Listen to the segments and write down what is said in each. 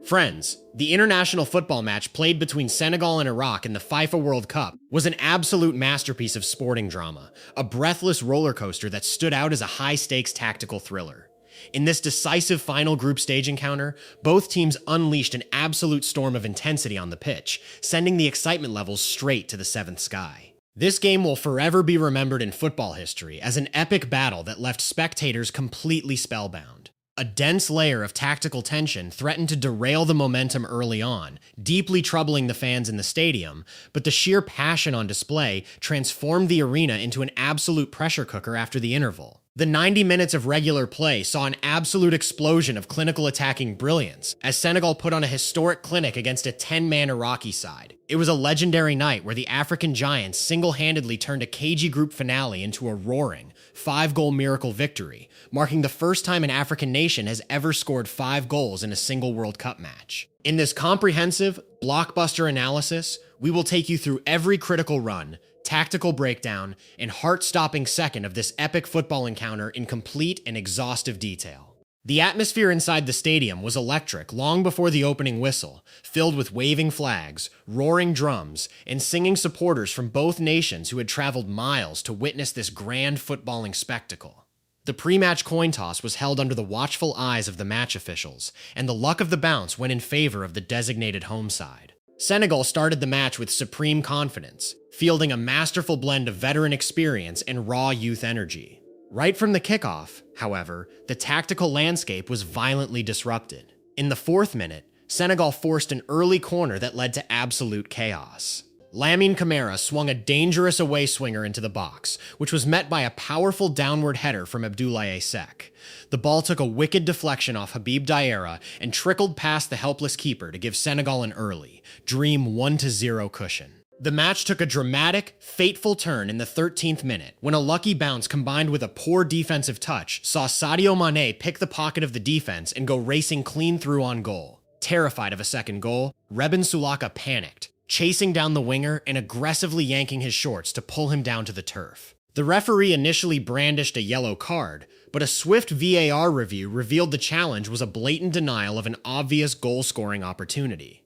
Friends, the international football match played between Senegal and Iraq in the FIFA World Cup was an absolute masterpiece of sporting drama, a breathless roller coaster that stood out as a high-stakes tactical thriller. In this decisive final group stage encounter, both teams unleashed an absolute storm of intensity on the pitch, sending the excitement levels straight to the seventh sky. This game will forever be remembered in football history as an epic battle that left spectators completely spellbound. A dense layer of tactical tension threatened to derail the momentum early on, deeply troubling the fans in the stadium, but the sheer passion on display transformed the arena into an absolute pressure cooker after the interval. The 90 minutes of regular play saw an absolute explosion of clinical attacking brilliance as Senegal put on a historic clinic against a 10-man Iraqi side. It was a legendary night where the African giants single-handedly turned a cagey group finale into a roaring, 5-goal miracle victory, marking the first time an African nation has ever scored 5 goals in a single World Cup match. In this comprehensive, blockbuster analysis, we will take you through every critical run, tactical breakdown, and heart-stopping second of this epic football encounter in complete and exhaustive detail. The atmosphere inside the stadium was electric long before the opening whistle, filled with waving flags, roaring drums, and singing supporters from both nations who had traveled miles to witness this grand footballing spectacle. The pre-match coin toss was held under the watchful eyes of the match officials, and the luck of the bounce went in favor of the designated home side. Senegal started the match with supreme confidence, fielding a masterful blend of veteran experience and raw youth energy. Right from the kickoff, however, the tactical landscape was violently disrupted. In the 4th minute, Senegal forced an early corner that led to absolute chaos. Lamine Camara swung a dangerous away swinger into the box, which was met by a powerful downward header from Abdoulaye Seck. The ball took a wicked deflection off Habib Diarra and trickled past the helpless keeper to give Senegal an early, dream 1-0 cushion. The match took a dramatic, fateful turn in the 13th minute when a lucky bounce combined with a poor defensive touch saw Sadio Mané pick the pocket of the defense and go racing clean through on goal. Terrified of a second goal, Rebin Sulaka panicked, chasing down the winger and aggressively yanking his shorts to pull him down to the turf. The referee initially brandished a yellow card, but a swift VAR review revealed the challenge was a blatant denial of an obvious goal-scoring opportunity.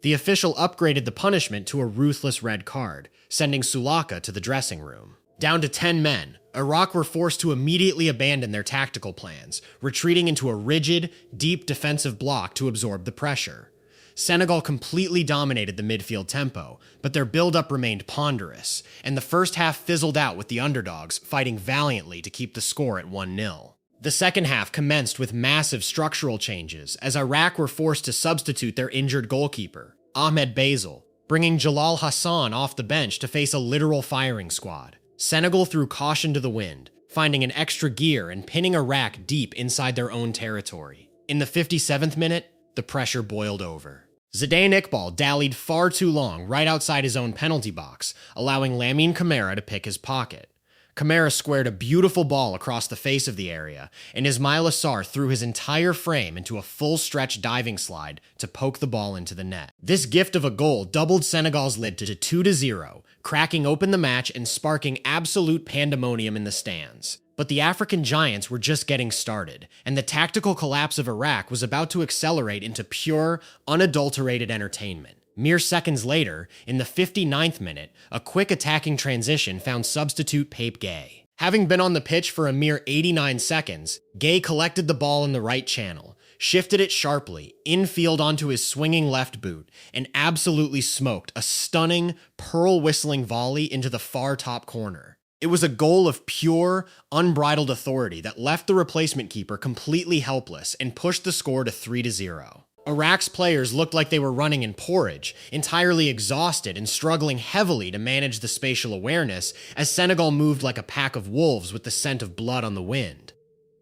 The official upgraded the punishment to a ruthless red card, sending Sulaka to the dressing room. Down to 10 men, Iraq were forced to immediately abandon their tactical plans, retreating into a rigid, deep defensive block to absorb the pressure. Senegal completely dominated the midfield tempo, but their build-up remained ponderous, and the first half fizzled out with the underdogs fighting valiantly to keep the score at 1-0. The second half commenced with massive structural changes as Iraq were forced to substitute their injured goalkeeper, Ahmed Basil, bringing Jalal Hassan off the bench to face a literal firing squad. Senegal threw caution to the wind, finding an extra gear and pinning Iraq deep inside their own territory. In the 57th minute, the pressure boiled over. Zidane Iqbal dallied far too long right outside his own penalty box, allowing Lamine Camara to pick his pocket. Camara squared a beautiful ball across the face of the area, and Ismaïla Sarr threw his entire frame into a full-stretch diving slide to poke the ball into the net. This gift of a goal doubled Senegal's lead to 2-0, cracking open the match and sparking absolute pandemonium in the stands. But the African giants were just getting started, and the tactical collapse of Iraq was about to accelerate into pure, unadulterated entertainment. Mere seconds later, in the 59th minute, a quick attacking transition found substitute Pape Gueye. Having been on the pitch for a mere 89 seconds, Gueye collected the ball in the right channel, shifted it sharply, infield onto his swinging left boot, and absolutely smoked a stunning, pearl-whistling volley into the far top corner. It was a goal of pure, unbridled authority that left the replacement keeper completely helpless and pushed the score to 3-0. Iraq's players looked like they were running in porridge, entirely exhausted and struggling heavily to manage the spatial awareness as Senegal moved like a pack of wolves with the scent of blood on the wind.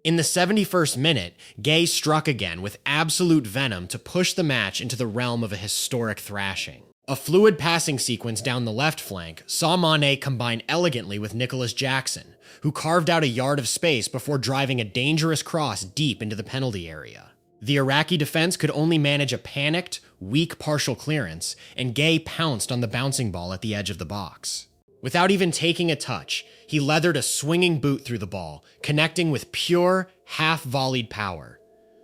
In the 71st minute, Gueye struck again with absolute venom to push the match into the realm of a historic thrashing. A fluid passing sequence down the left flank saw Mané combine elegantly with Nicholas Jackson, who carved out a yard of space before driving a dangerous cross deep into the penalty area. The Iraqi defense could only manage a panicked, weak partial clearance, and Gueye pounced on the bouncing ball at the edge of the box. Without even taking a touch, he leathered a swinging boot through the ball, connecting with pure, half-volleyed power.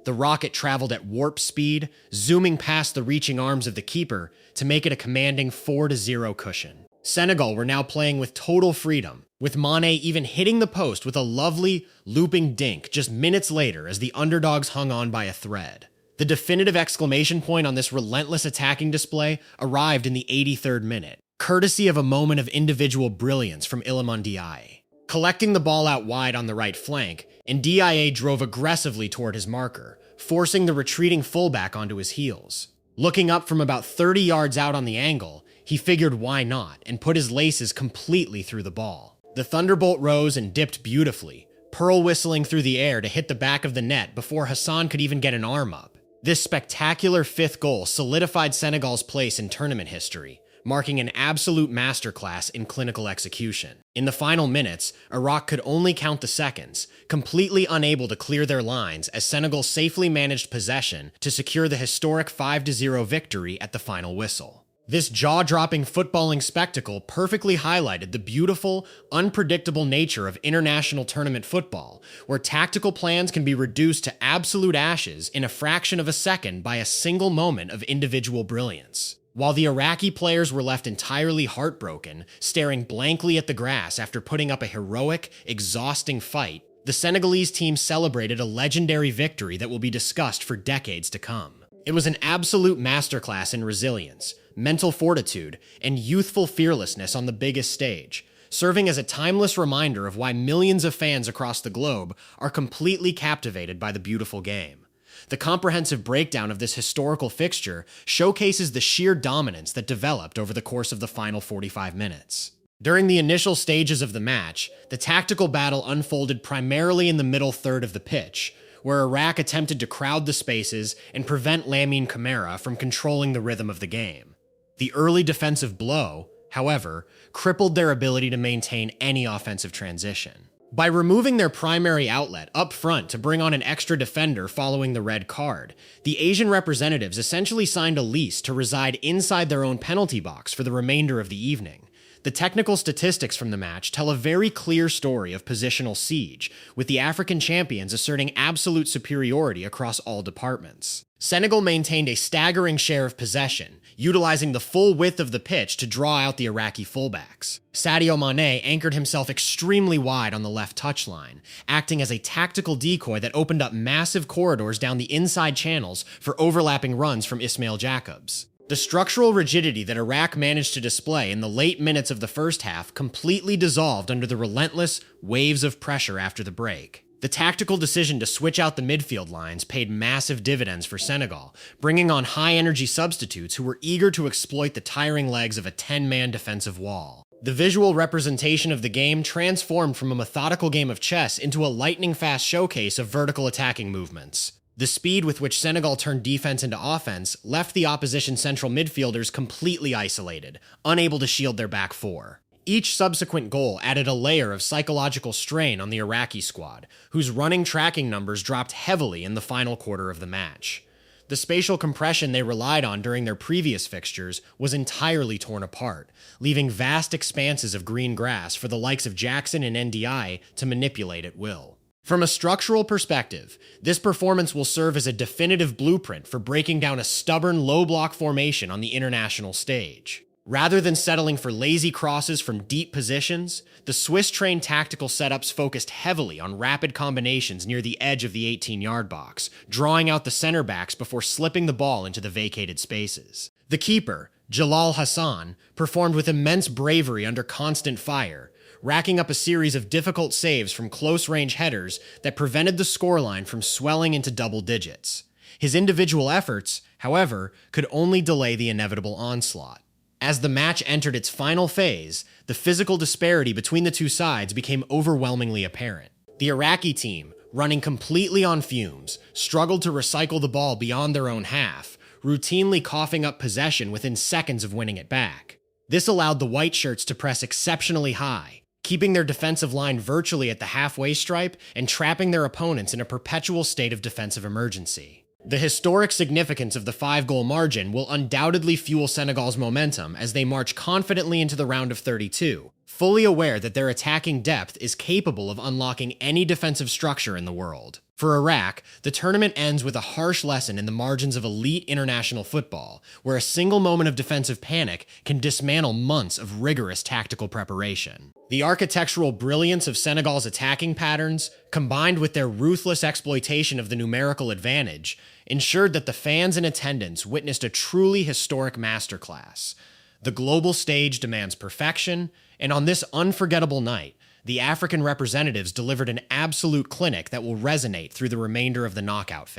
The The rocket traveled at warp speed, zooming past the reaching arms of the keeper to make it a commanding 4-0 cushion. Senegal were now playing with total freedom, with Mane even hitting the post with a lovely, looping dink just minutes later as the underdogs hung on by a thread. The definitive exclamation point on this relentless attacking display arrived in the 83rd minute, courtesy of a moment of individual brilliance from Iliman Ndiaye. Collecting the ball out wide on the right flank, Ndiaye drove aggressively toward his marker, forcing the retreating fullback onto his heels. Looking up from about 30 yards out on the angle, he figured why not and put his laces completely through the ball. The thunderbolt rose and dipped beautifully, pearl whistling through the air to hit the back of the net before Hassan could even get an arm up. This spectacular fifth goal solidified Senegal's place in tournament history, marking an absolute masterclass in clinical execution. In the final minutes, Iraq could only count the seconds, completely unable to clear their lines as Senegal safely managed possession to secure the historic 5-0 victory at the final whistle. This jaw-dropping footballing spectacle perfectly highlighted the beautiful, unpredictable nature of international tournament football, where tactical plans can be reduced to absolute ashes in a fraction of a second by a single moment of individual brilliance. While the Iraqi players were left entirely heartbroken, staring blankly at the grass after putting up a heroic, exhausting fight, the Senegalese team celebrated a legendary victory that will be discussed for decades to come. It was an absolute masterclass in resilience, mental fortitude, and youthful fearlessness on the biggest stage, serving as a timeless reminder of why millions of fans across the globe are completely captivated by the beautiful game. The comprehensive breakdown of this historical fixture showcases the sheer dominance that developed over the course of the final 45 minutes. During the initial stages of the match, the tactical battle unfolded primarily in the middle third of the pitch, where Iraq attempted to crowd the spaces and prevent Lamine Camara from controlling the rhythm of the game. The early defensive blow, however, crippled their ability to maintain any offensive transition. By removing their primary outlet up front to bring on an extra defender following the red card, the Asian representatives essentially signed a lease to reside inside their own penalty box for the remainder of the evening. The technical statistics from the match tell a very clear story of positional siege, with the African champions asserting absolute superiority across all departments. Senegal maintained a staggering share of possession, utilizing the full width of the pitch to draw out the Iraqi fullbacks. Sadio Mane anchored himself extremely wide on the left touchline, acting as a tactical decoy that opened up massive corridors down the inside channels for overlapping runs from Ismail Jacobs. The structural rigidity that Iraq managed to display in the late minutes of the first half completely dissolved under the relentless waves of pressure after the break. The tactical decision to switch out the midfield lines paid massive dividends for Senegal, bringing on high-energy substitutes who were eager to exploit the tiring legs of a 10-man defensive wall. The visual representation of the game transformed from a methodical game of chess into a lightning-fast showcase of vertical attacking movements. The speed with which Senegal turned defense into offense left the opposition central midfielders completely isolated, unable to shield their back four. Each subsequent goal added a layer of psychological strain on the Iraqi squad, whose running tracking numbers dropped heavily in the final quarter of the match. The spatial compression they relied on during their previous fixtures was entirely torn apart, leaving vast expanses of green grass for the likes of Jackson and NDI to manipulate at will. From a structural perspective, this performance will serve as a definitive blueprint for breaking down a stubborn low-block formation on the international stage. Rather than settling for lazy crosses from deep positions, the Swiss-trained tactical setups focused heavily on rapid combinations near the edge of the 18-yard box, drawing out the center backs before slipping the ball into the vacated spaces. The keeper, Jalal Hassan, performed with immense bravery under constant fire, racking up a series of difficult saves from close-range headers that prevented the scoreline from swelling into double digits. His individual efforts, however, could only delay the inevitable onslaught. As the match entered its final phase, the physical disparity between the two sides became overwhelmingly apparent. The Iraqi team, running completely on fumes, struggled to recycle the ball beyond their own half, routinely coughing up possession within seconds of winning it back. This allowed the white shirts to press exceptionally high, keeping their defensive line virtually at the halfway stripe and trapping their opponents in a perpetual state of defensive emergency. The historic significance of the 5-goal margin will undoubtedly fuel Senegal's momentum as they march confidently into the round of 32, fully aware that their attacking depth is capable of unlocking any defensive structure in the world. For Iraq, the tournament ends with a harsh lesson in the margins of elite international football, where a single moment of defensive panic can dismantle months of rigorous tactical preparation. The architectural brilliance of Senegal's attacking patterns, combined with their ruthless exploitation of the numerical advantage, ensured that the fans in attendance witnessed a truly historic masterclass. The global stage demands perfection, and on this unforgettable night, the African representatives delivered an absolute clinic that will resonate through the remainder of the knockout phase.